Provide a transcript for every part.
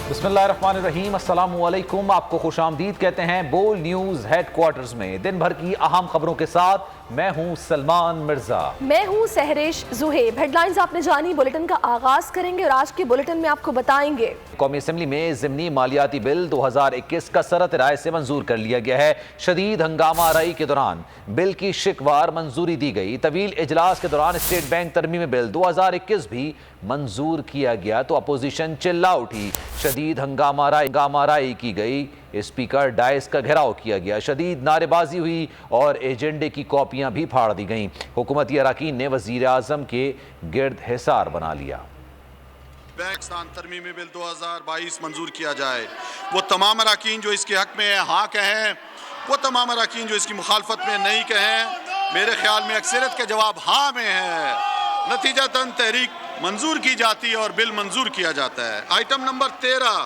बिस्मिल्लाहिर्रहमानिर्रहीम, अस्सलामुअलैकुम। आपको खुशामदीद कहते हैं बोल न्यूज हेडक्वार्टर्स में। दिन भर की अहम खबरों के साथ मैं हूं सलमान मिर्जा। मैं हूं सहरेश जुहेब। हेडलाइंस आपने जानी, बुलेटिन का आगाज करेंगे और आज के बुलेटिन में आपको बताएंगे। कौमी असेंबली में ज़िमनी मालियाती बिल 2021 का सरत राय से मंजूर कर लिया गया है। शदीद हंगामा आराई के दौरान बिल की शिकवार मंजूरी दी गई। तवील इजलास के दौरान स्टेट बैंक तरमीमी बिल 2021 भी मंजूर किया गया तो अपोजिशन चिल्ला उठी। शदीद हंगामा आराई की गई। स्पीकर डाइस का घेराव किया गया। शदीद नारेबाजी हुई और एजेंडे की कॉपियां भी फाड़ दी गईं। हुकूमती अरकान ने वजीर आजम के गिर्द हिसार बना लिया। पाकिस्तान तरमीमी बिल 2022 मंजूर किया जाए। वो तमाम अरकान जो इसके हक में हाँ कहें, वो तमाम अरकान जो इसकी मुखालफत में नहीं कहें। मेरे ख्याल में अक्सरियत का जवाब हाँ में है। नतीजतन तहरीक मंजूर की जाती है और बिल मंजूर किया जाता है। आइटम नंबर 13,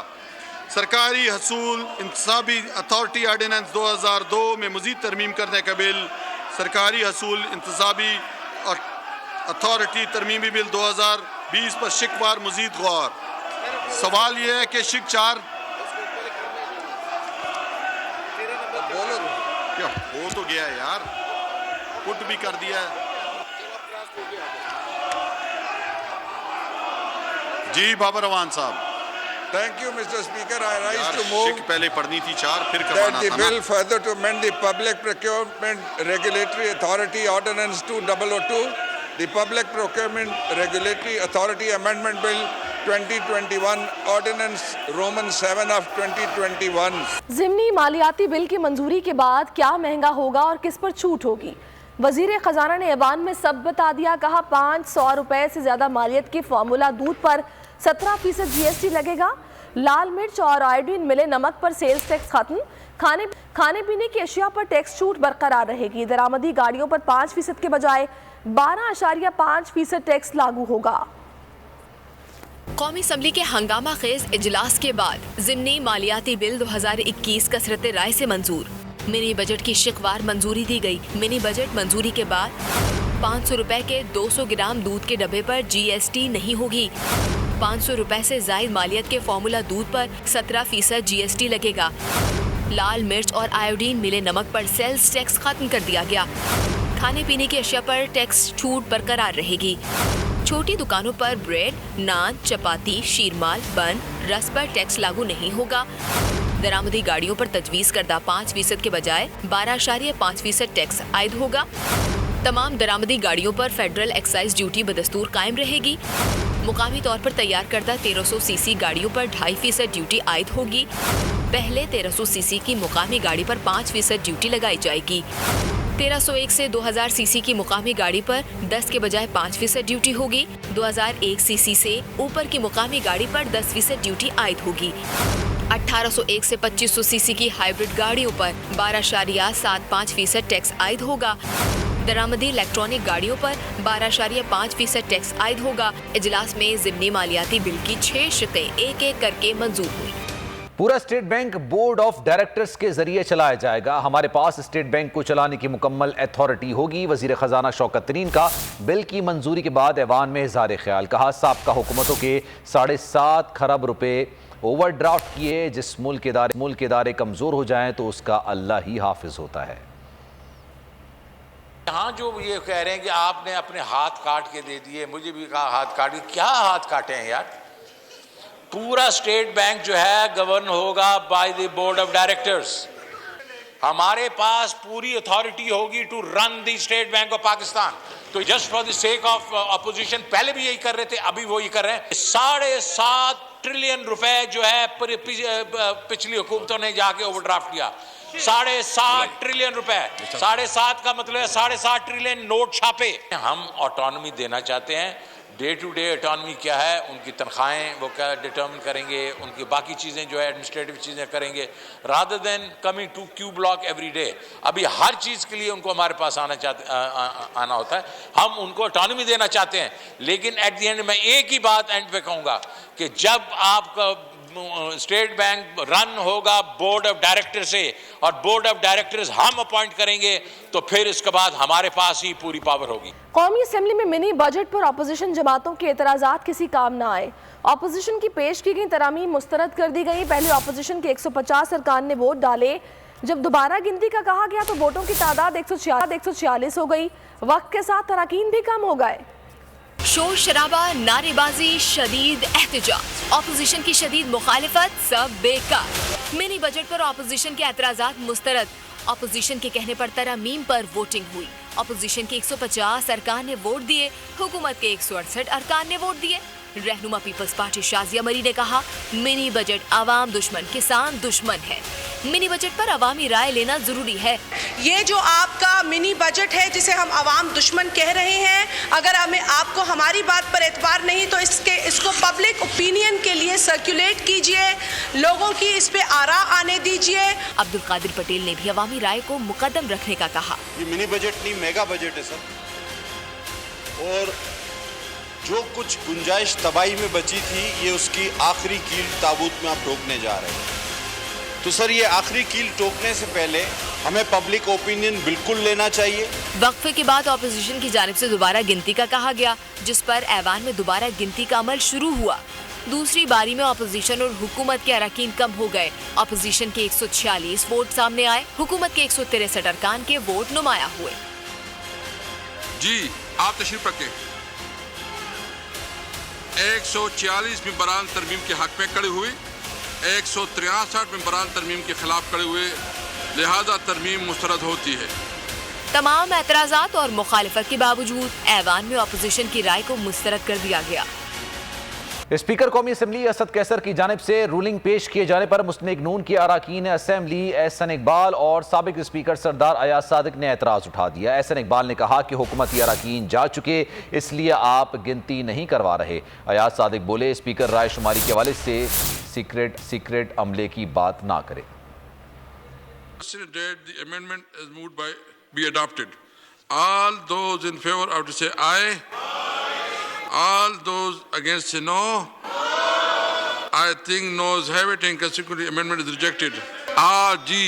सरकारी हसूल इंतसाबी अथॉरिटी ऑर्डिनेंस 2002 में मजीद तरमीम करने का बिल। सरकारी हसूल इंतसाबी अथॉरिटी तरमीमी बिल 2020 पर शिकवार मजीद गौर। सवाल यह है कि शिक 4 क्या हो तो गया यार, पुट भी कर दिया है। जी बाबर रवान साहब। Thank you, Mr. Speaker. I rise to move पहले पढ़नी थी 4 फिर that the bill further to amend the Public Procurement Regulatory Authority Ordinance 2002, the Public Procurement Regulatory Authority Amendment Bill 2021, Ordinance Roman 7 of 2021। ज़िमनी मालियाती bill की मंजूरी के बाद क्या महंगा होगा और किस पर छूट होगी? वजीर खजाना ने ऐवान में सब बता दिया। कहा 500 रुपए से ज्यादा मालियत के फार्मूला दूध पर 17% GST लगेगा। लाल मिर्च और आयोडीन मिले नमक पर सेल्स टैक्स खत्म। खाने पीने की अशिया पर टैक्स छूट बरकरार रहेगी। दरामदी गाड़ियों पर 5% के बजाय 12.5% टैक्स लागू होगा। कौमी असम्बली के हंगामा खेज इजलास के बाद ज़िमनी मालियाती बिल 2021 कसरत राय से मंजूर। मिनी बजट की शिकवार मंजूरी दी गई। मिनी बजट मंजूरी के बाद 500 रुपए के 200 ग्राम दूध के डब्बे पर GST नहीं होगी। 500 रुपए से जायद मालियत के फार्मूला दूध पर 17% GST लगेगा। लाल मिर्च और आयोडीन मिले नमक पर सेल्स टैक्स खत्म कर दिया गया। खाने पीने की अशिया पर टैक्स छूट बरकरार रहेगी। छोटी दुकानों पर ब्रेड, नान, चपाती, शीरमाल, बन, रस पर टैक्स लागू नहीं होगा। दरामदी गाड़ियों पर तजवीज़ करदा 5% के बजाय 12.5% टैक्स आयद होगा। तमाम दरामदी गाड़ियों पर फेडरल एक्साइज ड्यूटी बदस्तूर कायम रहेगी। मुकामी तौर पर तैयार करदा 1300 सीसी गाड़ियों पर 2.5% ड्यूटी आयद होगी। पहले 1300 सीसी की मुकामी गाड़ी पर 5% ड्यूटी लगाई जाएगी। 1301 से 2000 सीसी की मुकामी गाड़ी पर 10 के बजाय 5% ड्यूटी होगी। 2001 सीसी से ऊपर की मुकामी गाड़ी पर 10% ड्यूटी आयद होगी। 1801 से 2500 सीसी की हाइब्रिड गाड़ियों पर 12.75% टैक्स आयद होगा। दरामदी इलेक्ट्रॉनिक गाड़ियों पर 12.5% टैक्स आयद होगा। इजलास में ज़िमनी मालियाती बिल की 6 शिकें एक एक करके मंजूर हुई। पूरा state bank board of directors के जरिए चलाया जाएगा। हमारे पास स्टेट बैंक को चलाने की मुकम्मल अथॉरिटी होगी। वजीर खजाना शौकत तरीन का बिल की मंजूरी के बाद ऐवान में इज़हार ख्याल। कहा साबका हुकूमतों के 7.5 खरब रुपए ओवरड्राफ्ट किए। जिस मुल्क के इदारे कमजोर हो जाएं तो उसका अल्लाह ही हाफिज होता है। यहाँ जो ये कह रहे हैं कि आपने अपने हाथ काट के दे दिए, मुझे भी कहा हाथ काट के, क्या हाथ काटे हैं यार? पूरा स्टेट बैंक जो है गवर्न होगा by the board of directors. हमारे पास पूरी अथॉरिटी होगी to run the state bank of Pakistan. तो just for the sake of opposition पहले भी यही कर रहे थे, अभी वो ही कर रहे हैं। 7.5 ट्रिलियन रुपए जो है पिछली हुकूमतों ने जाके ओवरड्राफ्ट किया। 7.5 ट्रिलियन रुपए। 7.5 का मतलब है 7.5 ट्रिलियन नोट छापे। हम ऑटोनॉमी देना चाहते हैं। डे टू डे ऑटोनॉमी क्या है, उनकी तनख्वाहें वो क्या डिटर्मिन करेंगे, उनकी बाकी चीज़ें जो है एडमिनिस्ट्रेटिव चीज़ें करेंगे, rather than coming to Q block every day. अभी हर चीज़ के लिए उनको हमारे पास आना होता है। हम उनको ऑटोनॉमी देना चाहते हैं, लेकिन एट द एंड मैं एक ही बात एंड पे कहूँगा कि जब आपका स्टेट बैंक रन होगा बोर्ड ऑफ डायरेक्टर से, और बोर्ड ऑफ डायरेक्टर्स हम अपॉइंट करेंगे, तो फिर इसके बाद हमारे पास ही पूरी पावर होगी। कौमी असेंबली में मिनी बजट पर अपोजिशन जमातों के एतराज़ात किसी काम न आए। अपोजिशन की पेश की गई तरामीम मुस्तरद कर दी गई। पहले अपोजिशन के 150 अरकान ने वोट डाले। जब दोबारा गिनती का कहा गया तो वोटों की तादाद 146 हो गई। वक्त के साथ अरकान भी कम हो गए। शोर शराबा, नारेबाजी, शदीद एहतजाज, ऑपोजिशन की शदीद मुखालिफत, सब बेकार। मिनी बजट पर ऑपोजिशन के एतराज़ात मुस्तरद। ऑपोजिशन के कहने पर तरामीम पर वोटिंग हुई। ऑपोजिशन के 150 अरकान ने वोट दिए, हुकूमत के 168 अरकान ने वोट दिए। रहनुमा पीपल्स पार्टी शाजिया मरी ने कहा, मिनी बजट आवाम दुश्मन, किसान दुश्मन है। मिनी बजट पर अवामी राय लेना जरूरी है। ये जो आपका मिनी बजट है जिसे हम आवाम दुश्मन कह रहे हैं, अगर आपको हमारी बात पर एतबार नहीं तो इसको पब्लिक ओपिनियन के लिए सर्कुलेट कीजिए, लोगों की इस पे आरा आने दीजिए। अब्दुल कादिर पटेल ने भी अवामी राय को मुकद्दम रखने का कहा। ये मिनी बजट नहीं, मेगा बजट है सर, और जो कुछ गुंजाइश तबाही में बची थी ये उसकी आखिरी कील ताबूत में आप ठोकने जा रहे हैं। तो सर ये आखिरी कील ठोकने से पहले हमें पब्लिक ओपिनियन बिल्कुल लेना चाहिए। वक्फे के बाद ऑपोजिशन की जानिब से दोबारा गिनती का कहा गया, जिस पर ऐवान में दोबारा गिनती का अमल शुरू हुआ। दूसरी बारी में ऑपोजिशन और हुकूमत के अरकान कम हो गए। ऑपोजिशन के 146 वोट सामने आए, हुकूमत के 163 अरकान के वोट नुमाया हुए। जी आप तशरीफ रखें। 146 मेंबरान तरमीम के हक में खड़े हुए, 163 मेंबरान तरमीम के खिलाफ खड़े हुए, लिहाजा तरमीम मुस्तरद होती है। तमाम एतराज़ात और मुखालिफत के बावजूद ऐवान में ऑपोजिशन की राय को मुस्तरद कर दिया गया। स्पीकर कौमी असम्बली असद कैसर की जानिब से रूलिंग पेश किए जाने पर मुस्लिम लीग नून के अरकान असम्बली एहसन इकबाल और साबिक स्पीकर सरदार अयाज सादिक ने एतराज़ उठा दिया। एहसन इकबाल ने कहा कि हुकूमती अरकान जा चुके, इसलिए आप गिनती नहीं करवा रहे। अयाज सादिक बोले, स्पीकर राय शुमारी के हवाले से सीक्रेट अमले की बात ना करे। All those against say no. I think no's have it and consequently amendment is rejected. जी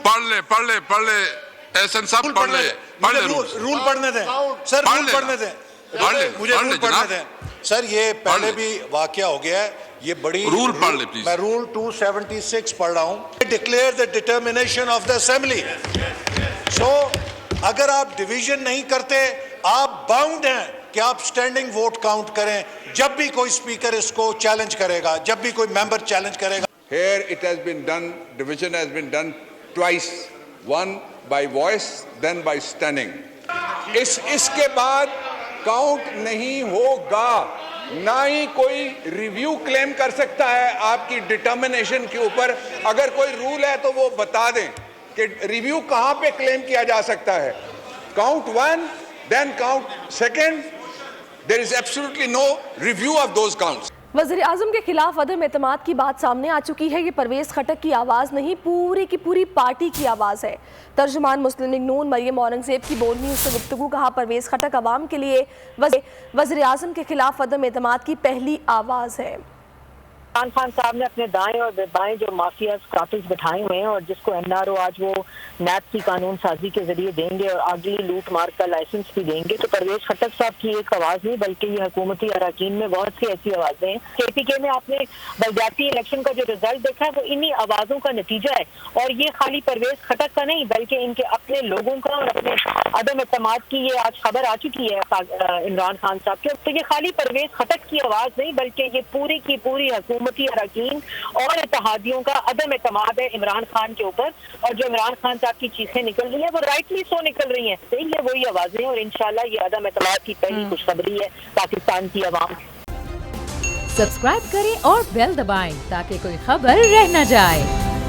पढ़ ले एहसन साहब पढ़ ले रूल पढ़ने दें सर, रूल पढ़ने दें, मुझे रूल पढ़ने दें सर। ये पहले भी वाकया हो गया है, ये बड़ी रूल पढ़ ले प्लीज। मैं रूल 276 पढ़ रहा हूँ। Declare the determination of the assembly. So अगर आप डिवीजन नहीं करते, आप बाउंड हैं कि आप स्टैंडिंग वोट काउंट करें जब भी कोई स्पीकर इसको चैलेंज करेगा, जब भी कोई मेंबर चैलेंज करेगा। Here it has been done, division has been done twice, one by voice, then by standing. इसके बाद काउंट नहीं होगा, ना ही कोई रिव्यू क्लेम कर सकता है आपकी डिटर्मिनेशन के ऊपर। अगर कोई रूल है तो वो बता दें कि रिव्यू कहां पे क्लेम किया जा सकता है। Count one, then count second. There is absolutely no review of those counts. वज़ीर आज़म के खिलाफ अदम एतमाद की बात सामने आ चुकी है। ये परवेज़ खटक की आवाज़ नहीं, पूरी की पूरी पार्टी की आवाज़ है। तर्जुमान मुस्लिम लीग नून मरियम औरंगज़ेब की बोलनी उससे गुफ्तगू। कहा, परवेज़ खटक अवाम के लिए वज़ीर आज़म के खिलाफ अदम एतमाद की पहली आवाज़ है। इमरान खान साहब ने अपने दाएं और बाएं जो माफिया कातिल बिठाए हुए हैं, और जिसको एनआरओ आज वो नैब की कानून साजी के जरिए देंगे और आगे लूट मार का लाइसेंस भी देंगे, तो परवेज खटक साहब की एक आवाज नहीं बल्कि ये हुकूमती अरकान में बहुत सी ऐसी आवाजें हैं। केपीके में आपने बलदियाती इलेक्शन का जो रिजल्ट देखा है वो इन्हीं आवाजों का नतीजा है, और ये खाली परवेज खटक का नहीं बल्कि इनके अपने लोगों का और अपने अदम एतमाद की ये आज खबर आ चुकी है इमरान खान साहब के। तो ये खाली परवेज खटक की आवाज नहीं बल्कि ये पूरी की पूरी हुकूमती अरकान और इत्तेहादियों का अदम एतमाद है इमरान खान के ऊपर, और जो इमरान खान साहब की चीखें निकल रही है वो राइटली सो निकल रही हैं। तो ये वही आवाजें, और इंशाल्लाह ये अदम एतमाद की पहली खुशखबरी है पाकिस्तान की आवाम। सब्सक्राइब करें और बेल दबाएं ताकि कोई खबर रह न जाए।